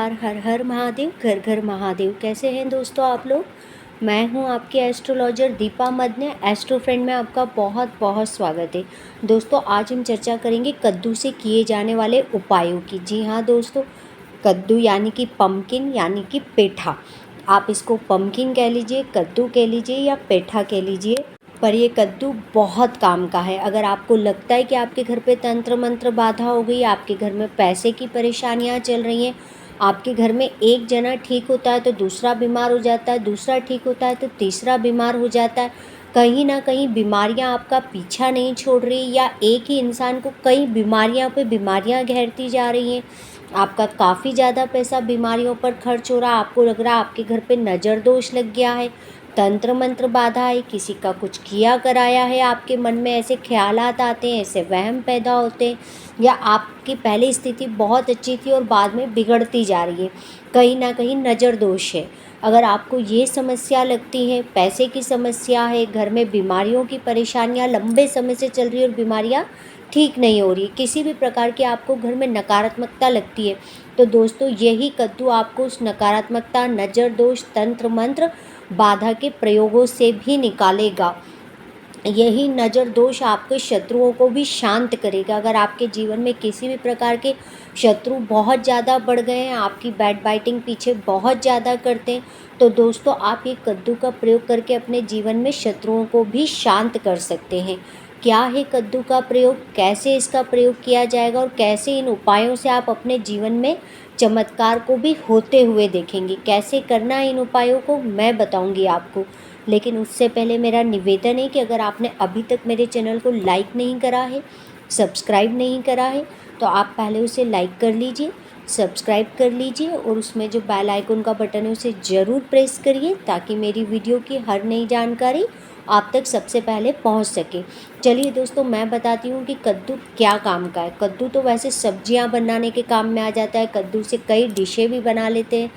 नमस्कार। हर हर महादेव, घर घर महादेव। कैसे हैं दोस्तों आप लोग? मैं हूं आपकी astrologer Deepa Madane. Astro friend में आपका बहुत बहुत स्वागत है। दोस्तों आज हम चर्चा करेंगे कद्दू से किए जाने वाले उपायों की। जी हाँ दोस्तों, कद्दू यानी कि पम्पकिन यानी कि पेठा। आप इसको पम्पकिन कह लीजिए, कद्दू कह लीजिए या पेठा कह लीजिए, पर ये कद्दू बहुत काम का है। अगर आपको लगता है कि आपके घर पे तंत्र मंत्र बाधा हो गई, आपके घर में पैसे की परेशानियां चल रही हैं, आपके घर में एक जना ठीक होता है तो दूसरा बीमार हो जाता है, दूसरा ठीक होता है तो तीसरा बीमार हो जाता है, कहीं ना कहीं बीमारियां आपका पीछा नहीं छोड़ रही, या एक ही इंसान को कई बीमारियां पे बीमारियां घेरती जा रही हैं, आपका काफ़ी ज़्यादा पैसा बीमारियों पर खर्च हो रहा है, आपको लग रहा है आपके घर पे नज़र दोष लग गया है, तंत्र मंत्र बाधा है, किसी का कुछ किया कराया है, आपके मन में ऐसे ख्यालात आते हैं, ऐसे वहम पैदा होते हैं, या आपकी पहले स्थिति बहुत अच्छी थी और बाद में बिगड़ती जा रही है, कहीं ना कहीं नज़र दोष है। अगर आपको ये समस्या लगती है, पैसे की समस्या है, घर में बीमारियों की परेशानियां लंबे समय से चल रही है और बीमारियां ठीक नहीं हो रही, किसी भी प्रकार की आपको घर में नकारात्मकता लगती है, तो दोस्तों यही कद्दू आपको उस नकारात्मकता, नज़र दोष, तंत्र मंत्र बाधा के प्रयोगों से भी निकालेगा। यही नज़र दोष आपके शत्रुओं को भी शांत करेगा। अगर आपके जीवन में किसी भी प्रकार के शत्रु बहुत ज़्यादा बढ़ गए हैं, आपकी बैड बाइटिंग पीछे बहुत ज़्यादा करते हैं, तो दोस्तों आप ये कद्दू का प्रयोग करके अपने जीवन में शत्रुओं को भी शांत कर सकते हैं। क्या है कद्दू का प्रयोग, कैसे इसका प्रयोग किया जाएगा और कैसे इन उपायों से आप अपने जीवन में चमत्कार को भी होते हुए देखेंगे, कैसे करना है इन उपायों को मैं बताऊंगी आपको। लेकिन उससे पहले मेरा निवेदन है कि अगर आपने अभी तक मेरे चैनल को लाइक नहीं करा है, सब्सक्राइब नहीं करा है, तो आप पहले उसे लाइक कर लीजिए, सब्सक्राइब कर लीजिए और उसमें जो बेल आइकन का बटन है उसे ज़रूर प्रेस करिए, ताकि मेरी वीडियो की हर नई जानकारी आप तक सबसे पहले पहुंच सके। चलिए दोस्तों मैं बताती हूँ कि कद्दू क्या काम का है। कद्दू तो वैसे सब्जियां बनाने के काम में आ जाता है, कद्दू से कई डिशें भी बना लेते हैं,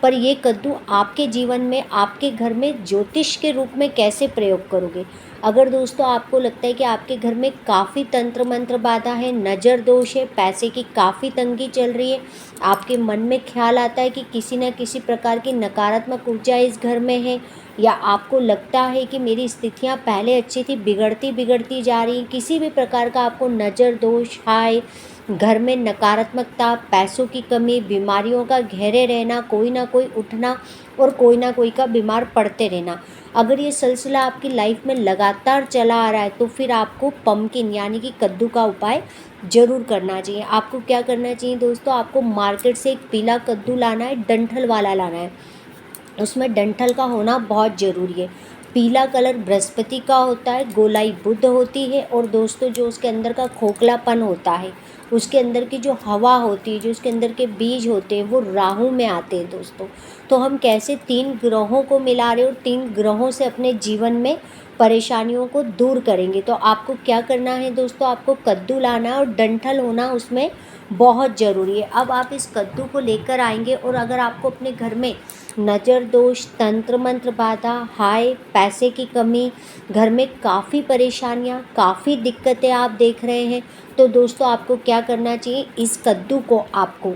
पर ये कद्दू आपके जीवन में, आपके घर में ज्योतिष के रूप में कैसे प्रयोग करोगे। अगर दोस्तों आपको लगता है कि आपके घर में काफ़ी तंत्र मंत्र बाधा है, नज़र दोष है, पैसे की काफ़ी तंगी चल रही है, आपके मन में ख्याल आता है कि किसी न किसी प्रकार की नकारात्मक ऊर्जा इस घर में है, या आपको लगता है कि मेरी स्थितियां पहले अच्छी थी, बिगड़ती बिगड़ती जा रही, किसी भी प्रकार का आपको नज़र दोष है, घर में नकारात्मकता, पैसों की कमी, बीमारियों का घेरे रहना, कोई ना कोई उठना और कोई ना कोई का बीमार पड़ते रहना, अगर ये सिलसिला आपकी लाइफ में लगातार चला आ रहा है, तो फिर आपको पम्पकिन यानी कि कद्दू का उपाय ज़रूर करना चाहिए। आपको क्या करना चाहिए दोस्तों, आपको मार्केट से एक पीला कद्दू लाना है, डंठल वाला लाना है, उसमें डंठल का होना बहुत ज़रूरी है। पीला कलर बृहस्पति का होता है, गोलाई बुध होती है, और दोस्तों जो उसके अंदर का खोखलापन होता है, उसके अंदर की जो हवा होती है, जो उसके अंदर के बीज होते हैं, वो राहु में आते हैं दोस्तों। तो हम कैसे 3 ग्रहों को मिला रहे और 3 ग्रहों से अपने जीवन में परेशानियों को दूर करेंगे। तो आपको क्या करना है दोस्तों, आपको कद्दू लाना है और डंठल होना उसमें बहुत ज़रूरी है। अब आप इस कद्दू को लेकर आएंगे, और अगर आपको अपने घर में नज़र दोष, तंत्र मंत्र बाधा, हाय, पैसे की कमी, घर में काफ़ी परेशानियां, काफ़ी दिक्कतें आप देख रहे हैं, तो दोस्तों आपको क्या करना चाहिए, इस कद्दू को आपको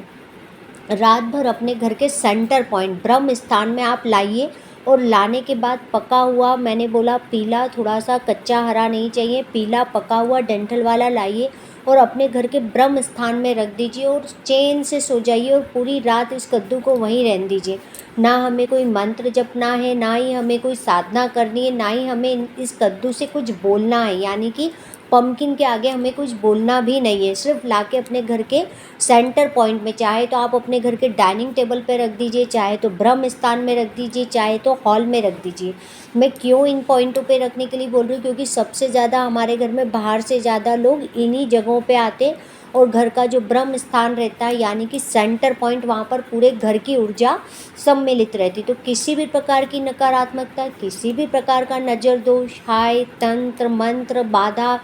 रात भर अपने घर के सेंटर पॉइंट ब्रह्म स्थान में आप लाइए, और लाने के बाद पका हुआ, मैंने बोला पीला, थोड़ा सा कच्चा हरा नहीं चाहिए, पीला पका हुआ डंठल वाला लाइए और अपने घर के ब्रह्म स्थान में रख दीजिए और चैन से सो जाइए, और पूरी रात इस कद्दू को वहीं रहने दीजिए। ना हमें कोई मंत्र जपना है, ना ही हमें कोई साधना करनी है, ना ही हमें इस कद्दू से कुछ बोलना है, यानी कि पम्पकिन के आगे हमें कुछ बोलना भी नहीं है। सिर्फ लाके अपने घर के सेंटर पॉइंट में, चाहे तो आप अपने घर के डाइनिंग टेबल पे रख दीजिए, चाहे तो ब्रह्म स्थान में रख दीजिए, चाहे तो हॉल में रख दीजिए। मैं क्यों इन पॉइंटों पे रखने के लिए बोल रही हूँ, क्योंकि सबसे ज़्यादा हमारे घर में बाहर से ज़्यादा लोग इन्हीं जगहों पे आते हैं, और घर का जो ब्रह्म स्थान रहता है यानी कि सेंटर पॉइंट, वहाँ पर पूरे घर की ऊर्जा सम्मिलित रहती। तो किसी भी प्रकार की नकारात्मकता, किसी भी प्रकार का नज़र दोष, हाय, तंत्र मंत्र बाधा,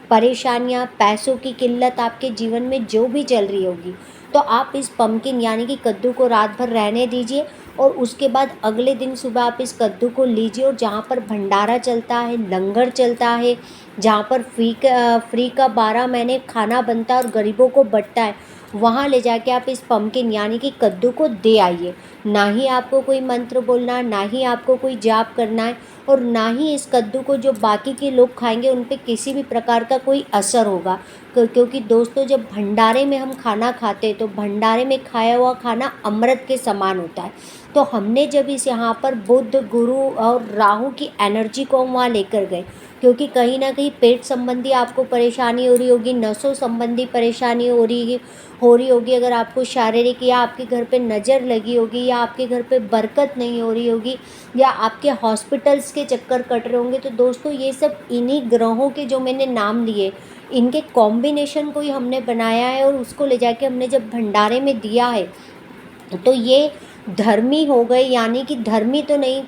परेशानियाँ, पैसों की किल्लत आपके जीवन में जो भी चल रही होगी, तो आप इस पम्पकिन यानी कि कद्दू को रात भर रहने दीजिए, और उसके बाद अगले दिन सुबह आप इस कद्दू को लीजिए, और जहाँ पर भंडारा चलता है, लंगर चलता है, जहाँ पर फ्री का 12 महीने खाना बनता है और गरीबों को बँटता है, वहाँ ले जाके आप इस पम्पकिन यानी कि कद्दू को दे आइए। ना ही आपको कोई मंत्र बोलना, ना ही आपको कोई जाप करना है, और ना ही इस कद्दू को जो बाकी के लोग खाएंगे उन पे किसी भी प्रकार का कोई असर होगा। क्योंकि दोस्तों, जब भंडारे में हम खाना खाते हैं तो भंडारे में खाया हुआ खाना अमृत के समान होता है। तो हमने जब इस यहाँ पर बुध, गुरु और राहु की एनर्जी को हम वहाँ लेकर गए, क्योंकि कहीं ना कहीं पेट संबंधी आपको परेशानी हो रही होगी, नसों संबंधी परेशानी हो रही होगी, अगर आपको शारीरिक या आपके घर पे नज़र लगी होगी, या आपके घर पे बरकत नहीं हो रही होगी, या आपके हॉस्पिटल्स के चक्कर कट रहे होंगे, तो दोस्तों ये सब इन्हीं ग्रहों के जो मैंने नाम लिए, इनके कॉम्बिनेशन को ही हमने बनाया है। और उसको ले जाके हमने जब भंडारे में दिया है तो ये धर्मी हो गए, यानी कि धर्मी तो नहीं,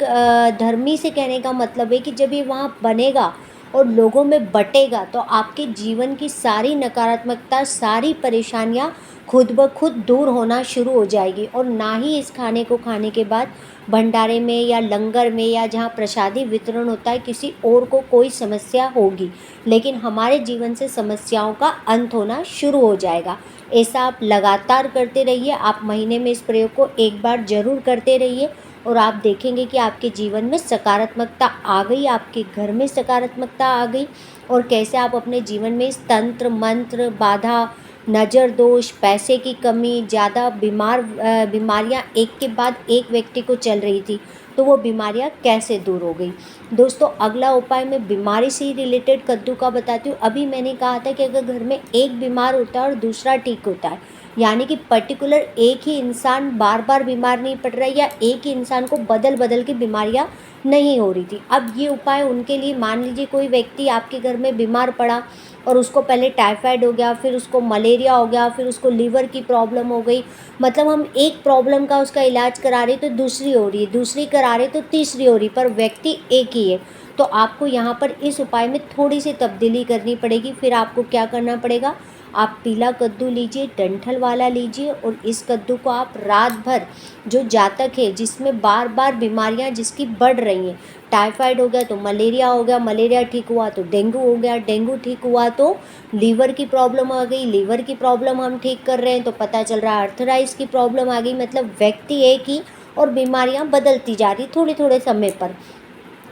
धर्मी से कहने का मतलब है कि जब ये वहाँ बनेगा और लोगों में बटेगा तो आपके जीवन की सारी नकारात्मकता, सारी परेशानियाँ खुद ब खुद दूर होना शुरू हो जाएगी। और ना ही इस खाने को खाने के बाद भंडारे में या लंगर में या जहाँ प्रसादी वितरण होता है किसी और को कोई समस्या होगी, लेकिन हमारे जीवन से समस्याओं का अंत होना शुरू हो जाएगा। ऐसा आप लगातार करते रहिए। आप महीने में इस प्रयोग को एक बार ज़रूर करते रहिए और आप देखेंगे कि आपके जीवन में सकारात्मकता आ गई, आपके घर में सकारात्मकता आ गई, और कैसे आप अपने जीवन में इस तंत्र मंत्र, बाधा, नज़र दोष, पैसे की कमी, ज़्यादा बीमारियां एक के बाद एक व्यक्ति को चल रही थी, तो वो बीमारियां कैसे दूर हो गई। दोस्तों, अगला उपाय मैं बीमारी से ही रिलेटेड कद्दू का बताती हूँ। अभी मैंने कहा था कि अगर घर में एक बीमार होता है और दूसरा ठीक होता है, यानी कि पर्टिकुलर एक ही इंसान बार बार बीमार नहीं पड़ रहा है, या एक ही इंसान को बदल बदल के बीमारियां नहीं हो रही थी। अब ये उपाय उनके लिए, मान लीजिए कोई व्यक्ति आपके घर में बीमार पड़ा और उसको पहले टाइफाइड हो गया, फिर उसको मलेरिया हो गया, फिर उसको लीवर की प्रॉब्लम हो गई, मतलब हम एक प्रॉब्लम का उसका इलाज करा रहे तो दूसरी हो रही है, दूसरी करा रहे तो तीसरी हो रही, पर व्यक्ति एक ही है। तो आपको यहाँ पर इस उपाय में थोड़ी सी तब्दीली करनी पड़ेगी। फिर आपको क्या करना पड़ेगा, आप पीला कद्दू लीजिए, डंठल वाला लीजिए, और इस कद्दू को आप रात भर, जो जातक है जिसमें बार बार बीमारियां जिसकी बढ़ रही हैं, टाइफाइड हो गया तो मलेरिया हो गया, मलेरिया ठीक हुआ तो डेंगू हो गया, डेंगू ठीक हुआ तो लीवर की प्रॉब्लम आ गई, लीवर की प्रॉब्लम हम ठीक कर रहे हैं तो पता चल रहा है अर्थराइटिस की प्रॉब्लम आ गई, मतलब व्यक्ति एक ही और बीमारियां बदलती जा रही थोड़े थोड़े समय पर।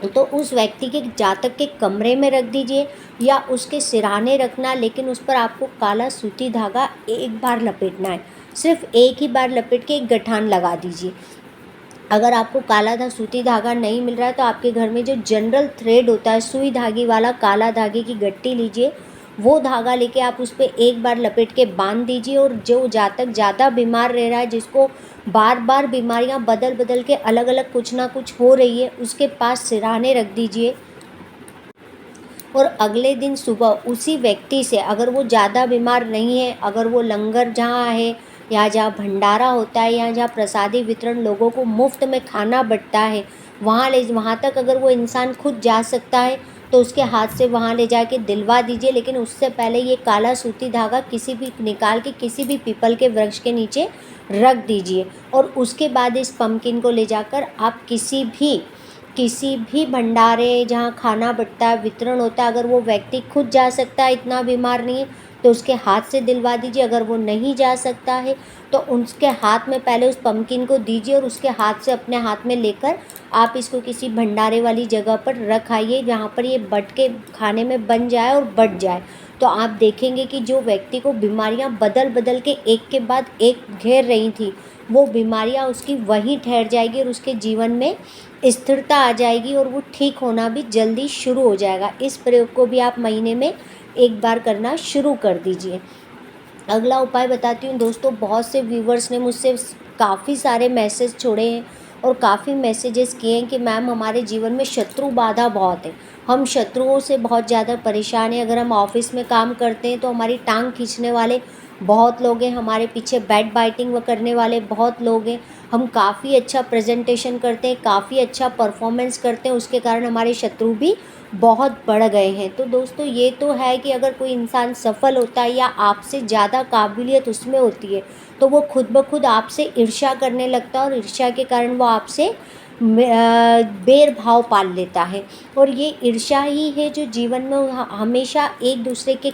तो उस व्यक्ति के जातक के कमरे में रख दीजिए या उसके सिरहाने रखना, लेकिन उस पर आपको काला सूती धागा एक बार लपेटना है, सिर्फ एक ही बार लपेट के एक गठान लगा दीजिए। अगर आपको काला सूती धागा नहीं मिल रहा है तो आपके घर में जो जनरल थ्रेड होता है, सुई धागे वाला काला धागे की गट्टी लीजिए, वो धागा लेके आप उस पर एक बार लपेट के बांध दीजिए। और जो जातक ज़्यादा बीमार रह रहा है, जिसको बार बार बीमारियां बदल बदल के अलग अलग कुछ ना कुछ हो रही है, उसके पास सिरहाने रख दीजिए। और अगले दिन सुबह उसी व्यक्ति से, अगर वो ज़्यादा बीमार नहीं है, अगर वो लंगर जहाँ है या जहाँ भंडारा होता है या जहाँ प्रसादी वितरण लोगों को मुफ्त में खाना बंटता है, वहाँ तक अगर वो इंसान खुद जा सकता है तो उसके हाथ से वहाँ ले जाके दिलवा दीजिए। लेकिन उससे पहले ये काला सूती धागा किसी भी निकाल के किसी भी पीपल के वृक्ष के नीचे रख दीजिए। और उसके बाद इस पम्पकिन को ले जाकर आप किसी भी भंडारे जहाँ खाना बंटता है, वितरण होता है, अगर वो व्यक्ति खुद जा सकता है, इतना बीमार नहीं है, तो उसके हाथ से दिलवा दीजिए। अगर वो नहीं जा सकता है तो उसके हाथ में पहले उस पम्पकिन को दीजिए और उसके हाथ से अपने हाथ में लेकर आप इसको किसी भंडारे वाली जगह पर रख आइए, जहाँ पर ये बट के खाने में बन जाए और बट जाए। तो आप देखेंगे कि जो व्यक्ति को बीमारियां बदल बदल के एक के बाद एक घेर रही थी, वो बीमारियां उसकी वहीं ठहर जाएगी और उसके जीवन में स्थिरता आ जाएगी और वो ठीक होना भी जल्दी शुरू हो जाएगा। इस प्रयोग को भी आप महीने में एक बार करना शुरू कर दीजिए। अगला उपाय बताती हूँ दोस्तों। बहुत से व्यूवर्स ने मुझसे काफ़ी सारे मैसेज छोड़े हैं और काफ़ी मैसेजेस किए हैं कि मैम हमारे जीवन में शत्रु बाधा बहुत है, हम शत्रुओं से बहुत ज़्यादा परेशान हैं। अगर हम ऑफिस में काम करते हैं तो हमारी टांग खींचने वाले बहुत लोग हैं, हमारे पीछे बैक बाइटिंग करने वाले बहुत लोग हैं। हम काफ़ी अच्छा प्रेजेंटेशन करते हैं, काफ़ी अच्छा परफॉर्मेंस करते हैं, उसके कारण हमारे शत्रु भी बहुत बढ़ गए हैं। तो दोस्तों, ये तो है कि अगर कोई इंसान सफल होता है या आपसे ज़्यादा काबिलियत उसमें होती है तो वो खुद ब खुद आपसे ईर्ष्या करने लगता है और ईर्ष्या के कारण वो आपसे बैर भाव पाल लेता है। और ये ईर्ष्या ही है जो जीवन में हमेशा एक दूसरे के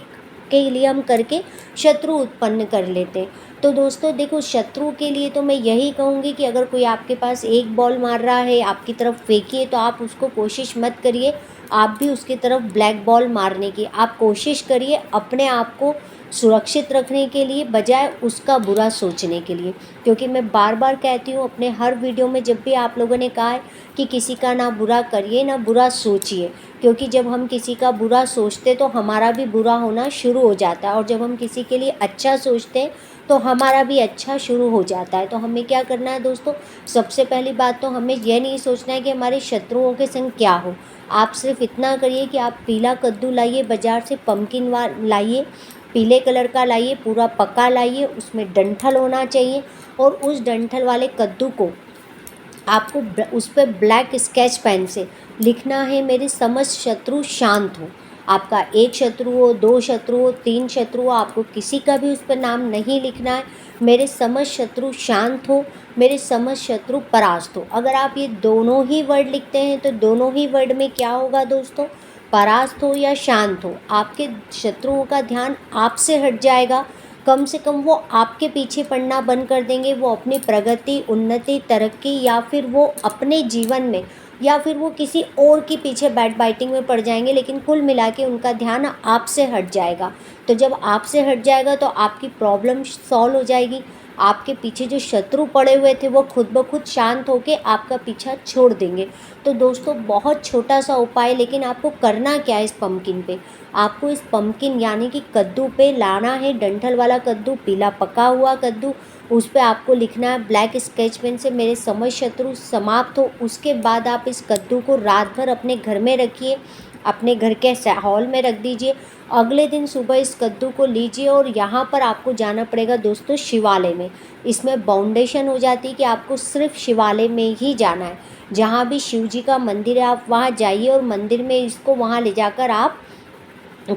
के लिए हम करके शत्रु उत्पन्न कर लेते हैं। तो दोस्तों देखो, शत्रु के लिए तो मैं यही कहूँगी कि अगर कोई आपके पास एक बॉल मार रहा है आपकी तरफ फेंकिए, तो आप उसको कोशिश मत करिए आप भी उसकी तरफ ब्लैक बॉल मारने की। आप कोशिश करिए अपने आप को सुरक्षित रखने के लिए, बजाय उसका बुरा सोचने के लिए। क्योंकि मैं बार बार कहती हूँ अपने हर वीडियो में, जब भी आप लोगों ने कहा है कि किसी का ना बुरा करिए ना बुरा सोचिए, क्योंकि जब हम किसी का बुरा सोचते तो हमारा भी बुरा होना शुरू हो जाता है, और जब हम किसी के लिए अच्छा सोचते हैं तो हमारा भी अच्छा शुरू हो जाता है। तो हमें क्या करना है दोस्तों, सबसे पहली बात तो हमें यह नहीं सोचना है कि हमारे शत्रुओं के संग क्या हो। आप सिर्फ इतना करिए कि आप पीला कद्दू लाइए, बाज़ार से पम्पकिन लाइए, पीले कलर का लाइए, पूरा पका लाइए, उसमें डंठल होना चाहिए, और उस डंठल वाले कद्दू को आपको उस पर ब्लैक स्केच पेन से लिखना है, मेरे समस्त शत्रु शांत हो। आपका एक शत्रु हो, दो शत्रु हो, तीन शत्रु हो, आपको किसी का भी उस पर नाम नहीं लिखना है। मेरे समस्त शत्रु शांत हो, मेरे समस्त शत्रु परास्त हो। अगर आप ये दोनों ही वर्ड लिखते हैं तो दोनों ही वर्ड में क्या होगा दोस्तों, परास्त हो या शांत हो, आपके शत्रुओं का ध्यान आपसे हट जाएगा। कम से कम वो आपके पीछे पड़ना बंद कर देंगे, वो अपनी प्रगति, उन्नति, तरक्की, या फिर वो अपने जीवन में, या फिर वो किसी और के पीछे बैक बाइटिंग में पड़ जाएंगे, लेकिन कुल मिला के उनका ध्यान आपसे हट जाएगा। तो जब आपसे हट जाएगा तो आपकी प्रॉब्लम सॉल्व हो जाएगी। आपके पीछे जो शत्रु पड़े हुए थे वो खुद ब खुद शांत होकर आपका पीछा छोड़ देंगे। तो दोस्तों बहुत छोटा सा उपाय, लेकिन आपको करना क्या है, इस पम्पकिन पे आपको, इस पम्पकिन यानी कि कद्दू पे लाना है डंठल वाला कद्दू, पीला पका हुआ कद्दू, उस पर आपको लिखना है ब्लैक स्केच पेन से, मेरे समस्त शत्रु समाप्त हो। उसके बाद आप इस कद्दू को रात भर अपने घर में रखिए, अपने घर के हॉल में रख दीजिए। अगले दिन सुबह इस कद्दू को लीजिए और यहाँ पर आपको जाना पड़ेगा दोस्तों शिवालय में। इसमें बाउंडेशन हो जाती है कि आपको सिर्फ शिवालय में ही जाना है। जहाँ भी शिव जी का मंदिर है आप वहाँ जाइए, और मंदिर में इसको वहाँ ले जाकर आप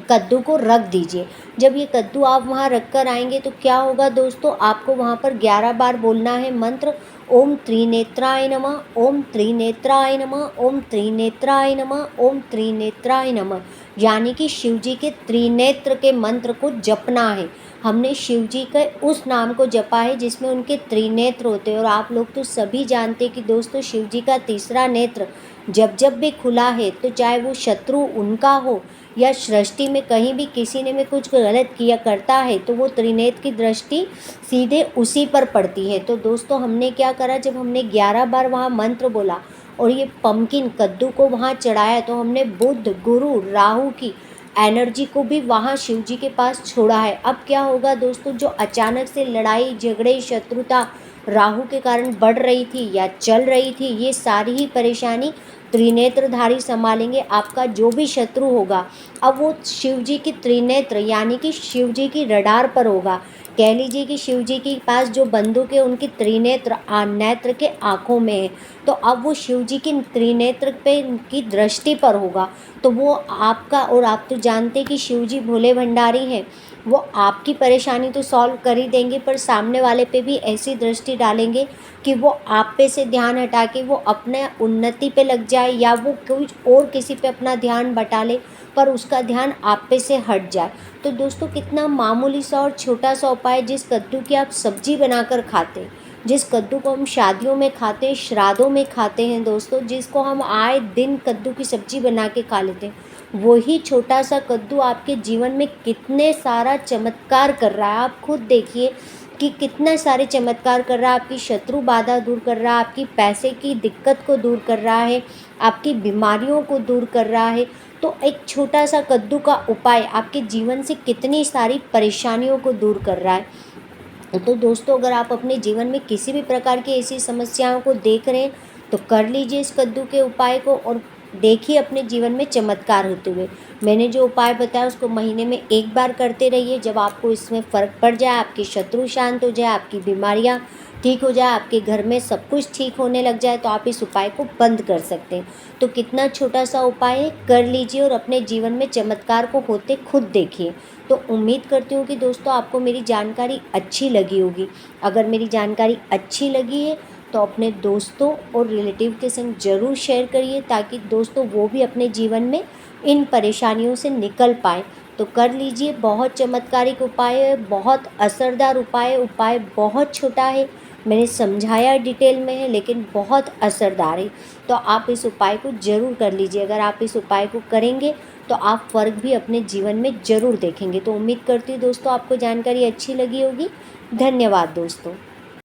कद्दू को रख दीजिए। जब ये कद्दू आप वहाँ रख कर आएंगे तो क्या होगा दोस्तों, आपको वहाँ पर 11 बार बोलना है मंत्र, ओम त्रिनेत्राय नमः, ओम त्रिनेत्राय नमः, ओम त्रिनेत्राय नमः, ओम त्रिनेत्राय नमः। यानी कि शिव जी के त्रिनेत्र के मंत्र को जपना है। हमने शिव जी के उस नाम को जपा है जिसमें उनके त्रिनेत्र होते हैं। और आप लोग तो सभी जानते हैं कि दोस्तों शिव जी का तीसरा नेत्र जब जब भी खुला है, तो चाहे वो शत्रु उनका हो या सृष्टि में कहीं भी किसी ने में कुछ गलत किया करता है, तो वो त्रिनेत्र की दृष्टि सीधे उसी पर पड़ती है। तो दोस्तों हमने क्या करा, जब हमने 11 बार वहाँ मंत्र बोला और ये पम्पकिन कद्दू को वहाँ चढ़ाया, तो हमने बुध, गुरु, राहु की एनर्जी को भी वहाँ शिव जी के पास छोड़ा है। अब क्या होगा दोस्तों, जो अचानक से लड़ाई झगड़े शत्रुता राहु के कारण बढ़ रही थी या चल रही थी, ये सारी ही परेशानी त्रिनेत्रधारी संभालेंगे। आपका जो भी शत्रु होगा अब वो शिव जी की त्रिनेत्र यानी कि शिव जी की रडार पर होगा। कह लीजिए कि शिव जी के पास जो बंदूक है उनकी त्रिनेत्र नेत्र के आँखों में है, तो अब वो शिव जी की त्रिनेत्र पे की दृष्टि पर होगा। तो वो आपका, और आप तो जानते कि शिव जी भोले भंडारी हैं, वो आपकी परेशानी तो सॉल्व कर ही देंगे, पर सामने वाले पे भी ऐसी दृष्टि डालेंगे कि वो आप पे से ध्यान हटा के वो अपने उन्नति पे लग जाए, या वो कुछ और किसी पे अपना ध्यान बटा ले पर उसका ध्यान आप पे से हट जाए। तो दोस्तों कितना मामूली सा और छोटा सा उपाय, जिस कद्दू की आप सब्जी बनाकर खाते हैं, जिस कद्दू को हम शादियों में खाते हैं, श्राद्धों में खाते हैं दोस्तों, जिसको हम आए दिन कद्दू की सब्जी बना के खा लेते हैं, वही छोटा सा कद्दू आपके जीवन में कितने सारा चमत्कार कर रहा है। आप खुद देखिए कि कितने सारे चमत्कार कर रहा है। आपकी शत्रु बाधा दूर कर रहा है, आपकी पैसे की दिक्कत को दूर कर रहा है, आपकी बीमारियों को दूर कर रहा है। तो एक छोटा सा कद्दू का उपाय आपके जीवन से कितनी सारी परेशानियों को दूर कर रहा है। तो दोस्तों अगर आप अपने जीवन में किसी भी प्रकार की ऐसी समस्याओं को देख रहे हैं तो कर लीजिए इस कद्दू के उपाय को, और देखिए अपने जीवन में चमत्कार होते हुए। मैंने जो उपाय बताया उसको महीने में एक बार करते रहिए। जब आपको इसमें फ़र्क पड़ जाए, आपके शत्रु शांत हो जाए, आपकी बीमारियां ठीक हो जाए, आपके घर में सब कुछ ठीक होने लग जाए, तो आप इस उपाय को बंद कर सकते हैं। तो कितना छोटा सा उपाय है, कर लीजिए और अपने जीवन में चमत्कार को होते खुद देखिए। तो उम्मीद करती हूँ कि दोस्तों आपको मेरी जानकारी अच्छी लगी होगी। अगर मेरी जानकारी अच्छी लगी है तो अपने दोस्तों और रिलेटिव के संग ज़रूर शेयर करिए, ताकि दोस्तों वो भी अपने जीवन में इन परेशानियों से निकल पाएँ। तो कर लीजिए। बहुत चमत्कारिक उपाय है, बहुत असरदार उपाय है। उपाय बहुत छोटा है, मैंने समझाया डिटेल में है, लेकिन बहुत असरदार है। तो आप इस उपाय को ज़रूर कर लीजिए। अगर आप इस उपाय को करेंगे तो आप फ़र्क भी अपने जीवन में ज़रूर देखेंगे। तो उम्मीद करती हूँ दोस्तों आपको जानकारी अच्छी लगी होगी। धन्यवाद दोस्तों।